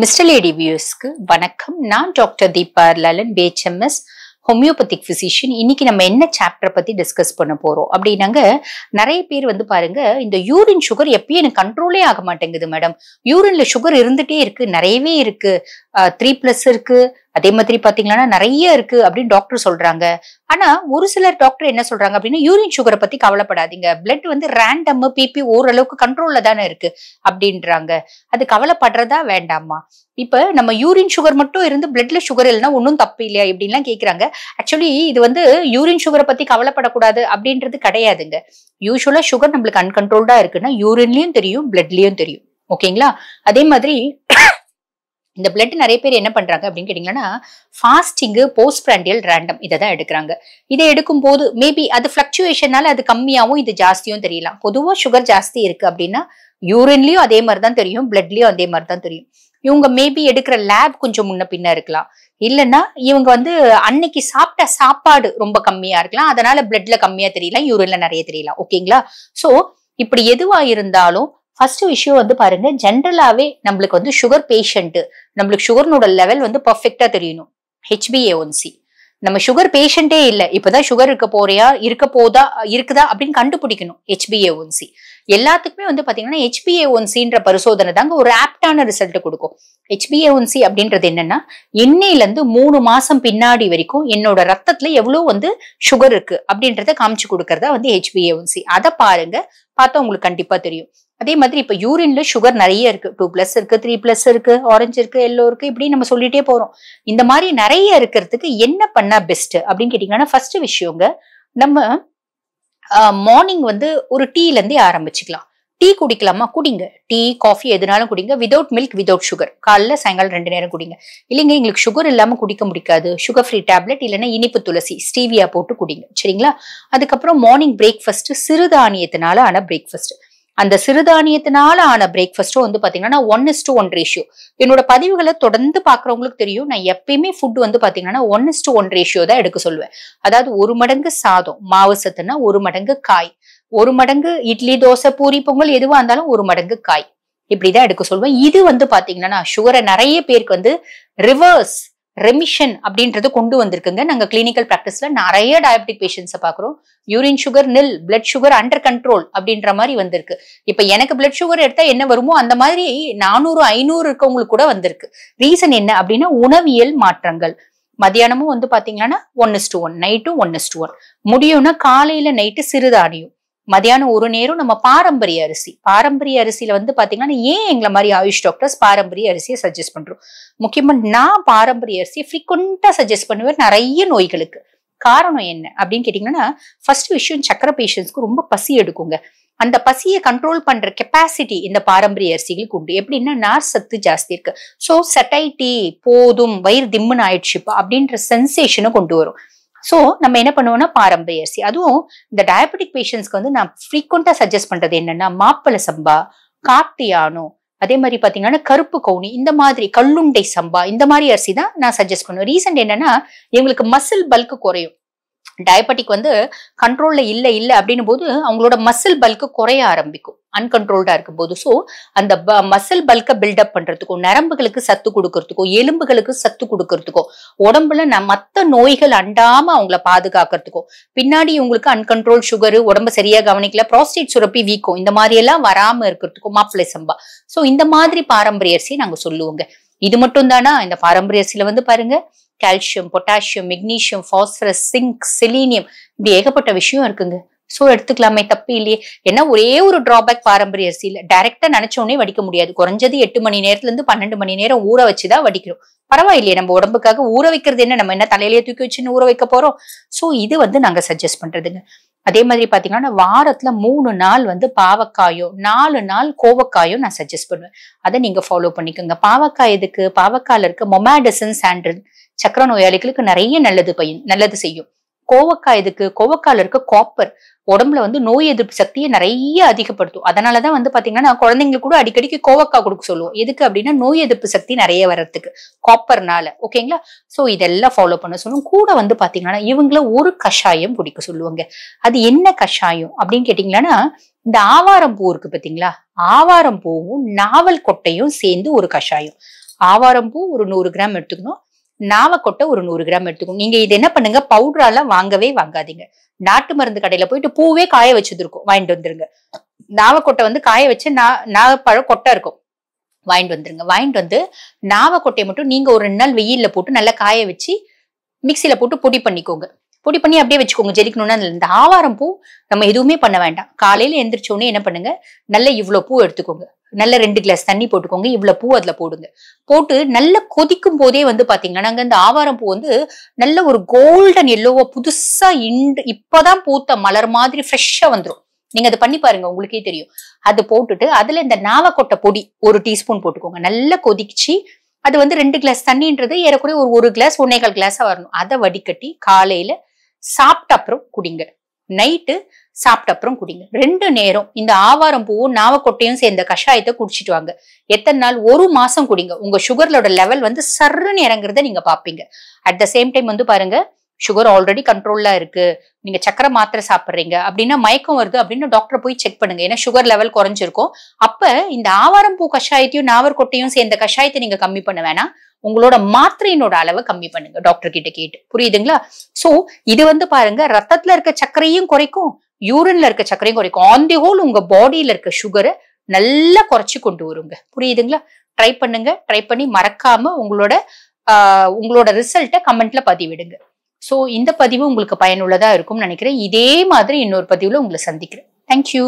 Mister lady வியூஸ்க்கு வணக்கம். நான் doctor Deepa Lalan, BHMS homeopathic physician. இன்னைக்கு நம்ம என்ன சாப்டர் பத்தி டிஸ்கஸ் பண்ண போறோம் அப்படின்னாங்க, நிறைய பேர் பாருங்க, இந்த யூரின் சுகர் எப்பயும் எனக்கு கண்ட்ரோலே ஆக மாட்டேங்குது மேடம், யூரின்ல சுகர் இருந்துட்டே இருக்கு, நிறையவே இருக்கு, 3+ இருக்கு, அதே மாதிரி பாத்தீங்கன்னா நிறைய இருக்கு அப்படின்னு டாக்டர் சொல்றாங்க. ஆனா ஒரு சிலர் டாக்டர் என்ன சொல்றாங்க அப்படின்னா, யூரின் சுகரை பத்தி கவலைப்படாதீங்க, பிளட் ரேண்டம் பிபி ஓரளவுக்கு கண்ட்ரோல்ல தானே இருக்கு அப்படின்றாங்க. அது கவலைப்படுறதா வேண்டாமா? இப்ப நம்ம யூரின் சுகர் மட்டும் இருந்து பிளட்ல சுகர் இல்லைன்னா ஒன்னும் தப்பு இல்லையா இப்படின்லாம் கேக்குறாங்க. ஆக்சுவலி இது யூரின் சுகரை பத்தி கவலைப்படக்கூடாது அப்படின்றது கிடையாதுங்க. யூஸ்வலா சுகர் நம்மளுக்கு அன்கண்ட்ரோல்டா இருக்குன்னா யூரின்லயும் தெரியும், பிளட்லயும் தெரியும். ஓகேங்களா? அதே மாதிரி இந்த பிளட் நிறைய பேர் என்ன பண்றாங்க அப்படின்னு கேட்டீங்கன்னா, ஃபாஸ்டிங், போஸ்ட் பிராண்டியல் ரேண்டம் இதை தான் எடுக்கிறாங்க. இதை எடுக்கும் போது மேபி அது பிளக்சுவேஷனால அது கம்மியாவும் இது ஜாஸ்தியும் தெரியலாம். பொதுவா சுகர் ஜாஸ்தி இருக்கு அப்படின்னா யூரின்லயும் அதே மாதிரி தான் தெரியும், பிளட்லயும் அதே மாதிரி தான் தெரியும். இவங்க மேபி எடுக்கிற லேப் கொஞ்சம் முன்ன பின்ன இருக்கலாம், இல்லைன்னா இவங்க அன்னைக்கு சாப்பிட்ட சாப்பாடு ரொம்ப கம்மியா இருக்கலாம், அதனால பிளட்ல கம்மியா தெரியலாம், யூரின்ல நிறைய தெரியலாம். ஓகேங்களா? சோ இப்படி எதுவா இருந்தாலும் ஃபர்ஸ்ட் விஷயம் பாருங்க, ஜென்ரலாவே நம்மளுக்கு சுகர் பேஷண்ட், நம்மளுக்கு சுகர்னோட லெவல் பர்ஃபெக்டா தெரியணும். HbA1c நம்ம சுகர் பேஷண்டே இல்ல, இப்பதான் சுகர் இருக்குதா அப்படின்னு கண்டுபிடிக்கணும். HbA1c எல்லாத்துக்குமே பாத்தீங்கன்னா HbA1cன்ற பரிசோதனை தாங்க ஒரு ஆப்டான ரிசல்ட் கொடுக்கும். HbA1c அப்படின்றது என்னன்னா, இன்னையில இருந்து 3 மாசம் பின்னாடி வரைக்கும் என்னோட ரத்தத்துல எவ்வளவு சுகர் இருக்கு அப்படின்றத காமிச்சு கொடுக்கறதா HbA1c. அதை பாருங்க, பார்த்தா உங்களுக்கு கண்டிப்பா தெரியும். அதே மாதிரி இப்ப யூரின்ல சுகர் நிறைய இருக்கு, 2+ இருக்கு, 3+ இருக்கு, ஆரஞ்சு இருக்கு, எல்லோ இருக்கு, இப்படி நம்ம சொல்லிட்டே போறோம். இந்த மாதிரி நிறைய இருக்கிறதுக்கு என்ன பண்ணா பெஸ்ட் அப்படின்னு கேட்டீங்கன்னா, ஃபர்ஸ்ட் விஷயங்க, நம்ம மார்னிங் ஒரு டீல இருந்தே ஆரம்பிச்சுக்கலாம். டீ குடிக்கலாமா? குடிங்க. டீ, காஃபி எதுனாலும் குடிங்க, விதவுட் மில்க், விதவுட் சுகர். காலைல சாயங்காலம் 2 நேரம் குடிங்க. இல்லைங்க எங்களுக்கு சுகர் இல்லாம குடிக்க முடியாது, சுகர் ஃப்ரீ டேப்லெட் இல்லைன்னா இனிப்பு துளசி, ஸ்டீவியா போட்டு குடிங்க. சரிங்களா? அதுக்கப்புறம் மார்னிங் பிரேக்ஃபாஸ்ட் சிறுதானியத்தினால ஆன பிரேக்ஃபாஸ்ட். அந்த சிறுதானியத்தினால ஆன பிரேக்ஃபாஸ்டும் பாத்தீங்கன்னா 1:1 ரேஷியோ. என்னோட பதிவுகளை தொடர்ந்து பாக்குறவங்களுக்கு தெரியும், நான் எப்பயுமே ஃபுட் பாத்தீங்கன்னா 1:1 ரேஷியோ தான் எடுக்க சொல்லுவேன். அதாவது 1 மடங்கு சாதம் மாவு சத்துனா 1 மடங்கு காய், 1 மடங்கு இட்லி, தோசை, பூரி, பொங்கல் எதுவா இருந்தாலும் 1 மடங்கு காய், இப்படிதான் எடுக்க சொல்லுவேன். இது பாத்தீங்கன்னா சுகரை நிறைய பேருக்கு ரிவர்ஸ் ரெமிஷன் அப்படின்றது கொண்டு வந்திருக்குங்க. நாங்க கிளினிக்கல் பிராக்டிஸ்ல நிறைய டயபெட்டிக் பேஷண்ட்ஸை பாக்குறோம். யூரின் சுகர் நில், பிளட் சுகர் அண்டர் கண்ட்ரோல் அப்படின்ற மாதிரி வந்திருக்கு. இப்ப எனக்கு பிளட் சுகர் எடுத்தா என்ன வருமோ அந்த மாதிரி 400, 500 இருக்கவங்களுக்கு கூட வந்திருக்கு. ரீசன் என்ன அப்படின்னா, உணவியல் மாற்றங்கள். மதியானமும் பாத்தீங்கன்னா 1:1, நைட்டும் 1:1, முடியும்னா காலையில நைட்டு சிறுதானியம், மதியானம் ஒரு நேரம் நம்ம பாரம்பரிய அரிசி. பாரம்பரிய அரிசியில பாத்தீங்கன்னா, ஏன் எங்களை மாதிரி ஆயுஷ் டாக்டர்ஸ் பாரம்பரிய அரிசியை சஜஸ்ட் பண்றோம்? முக்கியமா நான் பாரம்பரிய அரிசியை ஃப்ரீக்வெண்டா சஜஸ்ட் பண்ணுவேன் நிறைய நோய்களுக்கு. காரணம் என்ன அப்படின்னு கேட்டீங்கன்னா, ஃபர்ஸ்ட் விஷயம், சக்கரை பேஷண்ட்ஸ்க்கு ரொம்ப பசி எடுக்குங்க. அந்த பசியை கண்ட்ரோல் பண்ற கெப்பாசிட்டி இந்த பாரம்பரிய அரிசிகளுக்கு உண்டு. எப்படின்னா, நார் சத்து ஜாஸ்தி இருக்கு. சோ சட்டைட்டி போதும், வயிறு திம்முன்னு ஆயிடுச்சுப்பா அப்படின்ற சென்சேஷனை கொண்டு வரும். சோ நம்ம என்ன பண்ணுவோம்னா பாரம்பரிய அரிசி. அதுவும் இந்த டயபெட்டிக் பேஷண்ட்ஸ்க்கு நான் ஃப்ரீக்வெண்டா சஜஸ்ட் பண்றது என்னன்னா, மாப்பிள சம்பா, காட்டியானோ, அதே மாதிரி பாத்தீங்கன்னா கருப்பு கவுனி, இந்த மாதிரி கல்லுண்டை சம்பா, இந்த மாதிரி அரிசி தான் நான் சஜஸ்ட் பண்ணுவேன். ரீசன் என்னன்னா, இவங்களுக்கு மசில் பல்க் குறையும். டயபெட்டிக் கண்ட்ரோல்ல இல்ல அப்படின்னு போது அவங்களோட மசில் பல்க் குறைய ஆரம்பிக்கும், அன்கண்ட்ரோல்டா இருக்கும் போது. சோ அந்த மசில் பல்க பில்டப் பண்றதுக்கும், நரம்புகளுக்கு சத்து கொடுக்கறதுக்கும், எலும்புகளுக்கு சத்து கொடுக்கறதுக்கும், உடம்புல மத்த நோய்கள் அண்டாம அவங்கள பாதுகாக்கிறதுக்கும், பின்னாடி உங்களுக்கு அன்கண்ட்ரோல் சுகர், உடம்பு சரியா கவனிக்கல, ப்ராஸ்டேட் சுரப்பி வீக்கம், இந்த மாதிரி எல்லாம் வராம இருக்கிறதுக்கும் மாப்பிள்ளை சம்பா. சோ இந்த மாதிரி பாரம்பரிய அரிசி நாங்க சொல்லுவோங்க. இது மட்டும் தானா? இந்த பாரம்பரிய அரிசியில பாருங்க, calcium, potassium, magnesium, phosphorus, zinc, selenium, இப்படி ஏகப்பட்ட விஷயம் இருக்குங்க. சோ எடுத்துக்கலாமே, தப்பு இல்லையே. ஏன்னா ஒரே ஒரு டிராபேக் பாரம்பரிய அரிசியில, டைரக்டா நினைச்சோடனே வடிக்க முடியாது. குறைஞ்சது 8 மணி நேரத்துல இருந்து 12 மணி நேரம் ஊற வச்சுதான் வடிக்கிறோம். பரவாயில்லையே, நம்ம உடம்புக்காக ஊற வைக்கிறது என்ன, நம்ம என்ன தலையிலேயே தூக்கி வச்சுன்னு ஊற வைக்க போறோம்? சோ இது நாங்க சஜஸ்ட் பண்றதுங்க. அதே மாதிரி பாத்தீங்கன்னா, வாரத்துல 3 நாள் பாவக்காயோ, 4 நாள் கோவக்காயோ நான் சஜஸ்ட் பண்ணுவேன். அதை நீங்க ஃபாலோ பண்ணிக்கோங்க. பாவக்காய் எதுக்கு? பாவக்காயில இருக்க மொமாடசின் சாண்ட்ரின் சக்கர நோயாளிகளுக்கு நிறைய நல்லது செய்யும். கோவக்காய் எதுக்கு? கோவக்காயில இருக்க காப்பர் உடம்புல நோய் எதிர்ப்பு சக்தியை நிறைய அதிகப்படுத்தும். அதனாலதான் பாத்தீங்கன்னா, குழந்தைங்களுக்கு கூட அடிக்கடிக்கு கோவக்காய் கொடுக்க சொல்லுவோம். எதுக்கு அப்படின்னா, நோய் எதிர்ப்பு சக்தி நிறைய வர்றதுக்கு, காப்பர்னால. ஓகேங்களா? சோ இதெல்லாம் ஃபாலோ பண்ண சொல்லுவோம். கூட பாத்தீங்கன்னா, இவங்கள ஒரு கஷாயம் குடிக்க சொல்லுவாங்க. அது என்ன கஷாயம் அப்படின்னு கேட்டீங்கன்னா, இந்த ஆவாரம் பூ இருக்கு பாத்தீங்களா, ஆவாரம் பூவும் நாவல் கொட்டையும் சேர்ந்து ஒரு கஷாயம். ஆவாரம்பூ ஒரு 100 கிராம் எடுத்துக்கணும், நாவக்கொட்டை ஒரு 100 கிராம் எடுத்துக்கணும். நீங்க இது என்ன பண்ணுங்க, பவுடராலாம் வாங்கவே வாங்காதீங்க. நாட்டு மருந்து கடையில போயிட்டு பூவே காய வச்சது இருக்கும், வாங்கிட்டு வந்துருங்க. நாவக்கொட்டை வந்து காய வச்சு நாவப்பழம் கொட்டை இருக்கும், வாங்கிட்டு வந்துருங்க. வாங்கிட்டு வந்து நாவக்கொட்டையை மட்டும் நீங்க ஒரு 2 நாள் வெயில்ல போட்டு நல்லா காய வச்சு மிக்சியில போட்டு பொடி பண்ணிக்கோங்க. பொடி பண்ணி அப்படியே வச்சுக்கோங்க. ஜெலிக்கணும்னா இந்த ஆவாரம் பூ நம்ம எதுவுமே பண்ண வேண்டாம். காலையில எந்திரிச்ச உடனே என்ன பண்ணுங்க, நல்ல இவ்வளவு பூ எடுத்துக்கோங்க, நல்ல 2 கிளாஸ் தண்ணி போட்டுக்கோங்க, இவ்வளவு பூ அதுல போடுங்க. போட்டு நல்லா கொதிக்கும் போதே வந்து பாத்தீங்கன்னா, நாங்க இந்த ஆவாரம் பூ வந்து நல்ல ஒரு கோல்டன் எல்லோவா புதுசா இப்பதான் பூத்த மலர் மாதிரி ஃப்ரெஷ்ஷா வந்துரும். நீங்க அதை பண்ணி பாருங்க, உங்களுக்கே தெரியும். அது போட்டுட்டு அதுல இந்த நாவக்கொட்டை பொடி 1 டீஸ்பூன் போட்டுக்கோங்க. நல்லா கொதிச்சு அது வந்து 2 கிளாஸ் தண்ணின்றது ஏறக்குறைய ஒரு கிளாஸ் 1.25 கிளாஸா வரணும். அதை வடிகட்டி காலையில சாப்பிட்ட அப்புறம் குடிங்க, நைட்டு சாப்பிட்ட அப்புறம் குடிங்க. 2 நேரம் இந்த ஆவாரம் பூவும் நாவக்கொட்டையும் சேர்ந்த கஷாயத்தை குடிச்சிட்டு வாங்க. எத்தனை நாள்? 1 மாசம் குடிங்க. உங்க சுகர்லோட லெவல் வந்து சர்ன்னு இறங்குறத நீங்க பாப்பீங்க. அட் த சேம் டைம் வந்து பாருங்க, சுகர் ஆல்ரெடி கண்ட்ரோல்ல இருக்கு, நீங்க சக்கரை மாத்திரை சாப்பிடுறீங்க அப்படின்னா, மயக்கம் வருது அப்படின்னு டாக்டரை போய் செக் பண்ணுங்க. ஏன்னா சுகர் லெவல் குறைஞ்சிருக்கும். அப்ப இந்த ஆவாரம் பூ கஷாயத்தையும் நாவற்கொட்டையும் சேர்ந்த கஷாயத்தை நீங்க கம்மி பண்ண வேணாம், உங்களோட மாத்திரையினோட அளவை கம்மி பண்ணுங்க டாக்டர் கிட்ட கேட்டு. புரியுதுங்களா? சோ இது வந்து பாருங்க, ரத்தத்துல இருக்க சர்க்கரையும் குறைக்கும், யூரின்ல இருக்க சர்க்கரையும் குறைக்கும். ஆன் தி ஹோல் உங்க பாடியில இருக்க சுகரை நல்லா குறைச்சு கொண்டு வருங்க. புரியுதுங்களா? ட்ரை பண்ணுங்க. ட்ரை பண்ணி மறக்காம உங்களோட ரிசல்ட்டை கமெண்ட்ல பதிவிடுங்க. சோ இந்த பதிவு உங்களுக்கு பயனுள்ளதா இருக்கும்னு நினைக்கிறேன். இதே மாதிரி இன்னொரு பதிவுல உங்களை சந்திக்கிறேன். தேங்க்யூ.